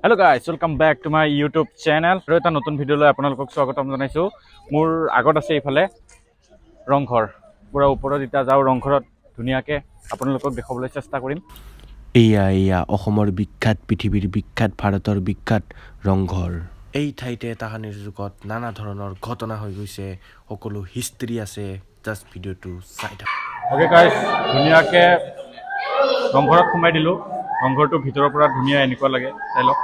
Hello guys, welcome back to my YouTube channel. আৰু এটা নতুন ভিডিঅ'লৈ আপোনালোকক স্বাগতম জনাইছো। মোৰ আগত আছে ইফালে ৰংঘৰ। পুৰা ওপৰত এতিয়া যাও ৰংঘৰত ধুনীয়াকে আপোনালোকক দেখাবলৈ চেষ্টা কৰিম। এয়া অসমৰ বিখ্যাত পৃথিৱীৰ বিখ্যাত ভাৰতৰ বিখ্যাত ৰংঘৰ। এই ঠাইতে তাহানিৰ যুগত নানা ধৰণৰ ঘটনা হৈ গৈছে, সকলো হিষ্ট্ৰী আছে। জাষ্ট ভিডিঅ'টো চাই থাকক। ওকে গাইস, ধুনীয়াকে ৰংঘৰত সোমাই দিলো। ৰংঘৰটো ভিতৰৰ পৰা ধুনীয়া এনেকুৱা লাগে। চাই লওক।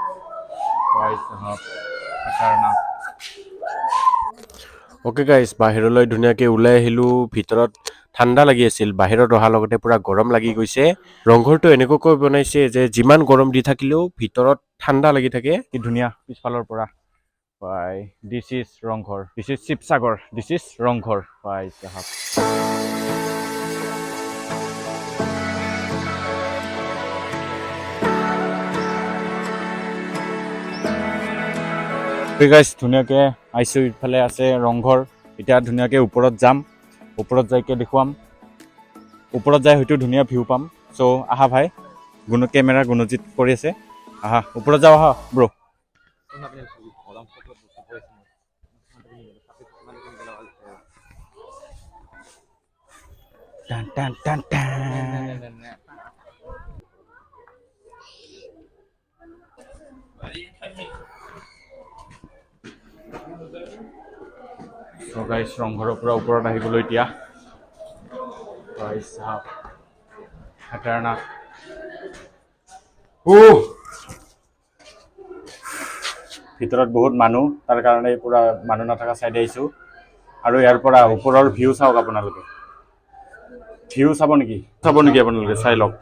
ওকে গাইছ, বাহিৰলৈ ধুনীয়াকৈ ওলাই আহিলোঁ। ভিতৰত ঠাণ্ডা লাগি আছিল, বাহিৰত অহাৰ লগতে পুৰা গৰম লাগি গৈছে। ৰংঘৰটো এনেকুৱাকৈ বনাইছে যে যিমান গৰম দি থাকিলেও ভিতৰত ঠাণ্ডা লাগি থাকে। কি ধুনীয়া পিছফালৰ পৰা। This is Rangghar, this is Sivasagar, this is Rangghar. Guys, ধুনীয়াকৈ আহিছোঁ। ইফালে আছে ৰংঘৰ। এতিয়া ধুনীয়াকৈ ওপৰত যাম, ওপৰত যাইকে দেখুৱাম। ওপৰত যাই হয়তো ধুনীয়া ভিউ পাম। চ' আহা ভাই, কেমেৰা গুণজিত কৰি আছে। আহা ওপৰত যাওঁ, আহা ব্ৰ। টান টান টান টান। ৰংঘৰৰ পৰা ওপৰত আহিবলৈ এতিয়া ভিতৰত বহুত মানুহ, তাৰ কাৰণে পুৰা মানুহ নথকা চাইডে আহিছোঁ। আৰু ইয়াৰ পৰা ওপৰৰ ভিউ চাওক আপোনালোকে। ভিউ চাব নেকি আপোনালোকে? চাই লওক।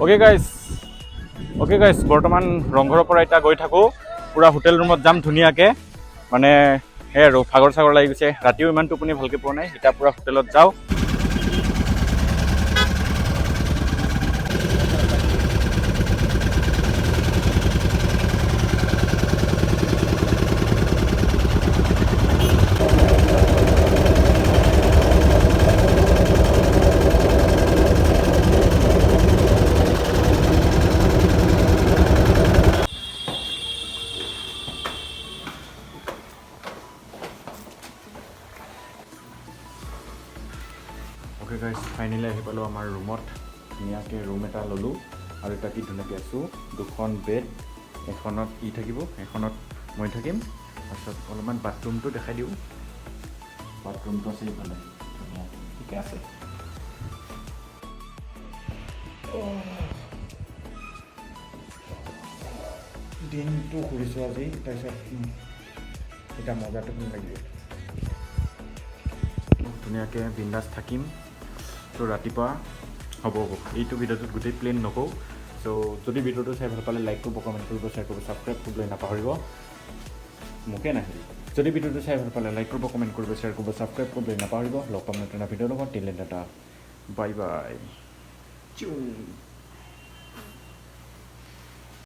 ওকে গাইছ, বৰ্তমান ৰংঘৰৰ পৰা এতিয়া গৈ থাকোঁ। পূৰা হোটেল ৰুমত যাম ধুনীয়াকৈ। মানে সেই আৰু ভাগৰ চাগৰ লাগি গৈছে, ৰাতিও ইমান টোপনি ভালকৈ পোৱা নাই। এতিয়া পূৰা হোটেলত যাওঁ। ওকে গাইছ, ফাইনেলি আহি পালোঁ আমাৰ ৰুমত। ধুনীয়াকৈ ৰুম এটা ল'লোঁ আৰু এতিয়া কি ধুনীয়াকৈ আছোঁ। দুখন বেড, এখনত থাকিব, এখনত মই থাকিম। তাৰপিছত অলপমান বাথৰুমটো দেখাই দিওঁ। বাথৰুমটো আছে ইফালে, ঠিকে আছে। দিনটো ঘূৰিছোঁ আজি, তাৰপিছত এতিয়া মজাটো লাগিব। ধুনীয়াকৈ বিন্দাছ থাকিম। চ' ৰাতিপুৱা হ'ব। এইটো ভিডিঅ'টোত গোটেই প্লেন নকওঁ। চ' যদি ভিডিঅ'টো চাই ভাল পালে লাইক কৰিব, কমেণ্ট কৰিব, শ্বেয়াৰ কৰিব, ছাবস্ক্ৰাইব কৰিবলৈ নাপাহৰিব। মোকে নাহিব। যদি ভিডিঅ'টো চাই ভাল পালে লাইক কৰিব, কমেণ্ট কৰিব, শ্বেয়াৰ কৰিব, ছাবস্ক্ৰাইব কৰিবলৈ নাপাহৰিব। লগ পাম নতুন ভিডিঅ'ৰ লগত। Till then Tata, bye bye.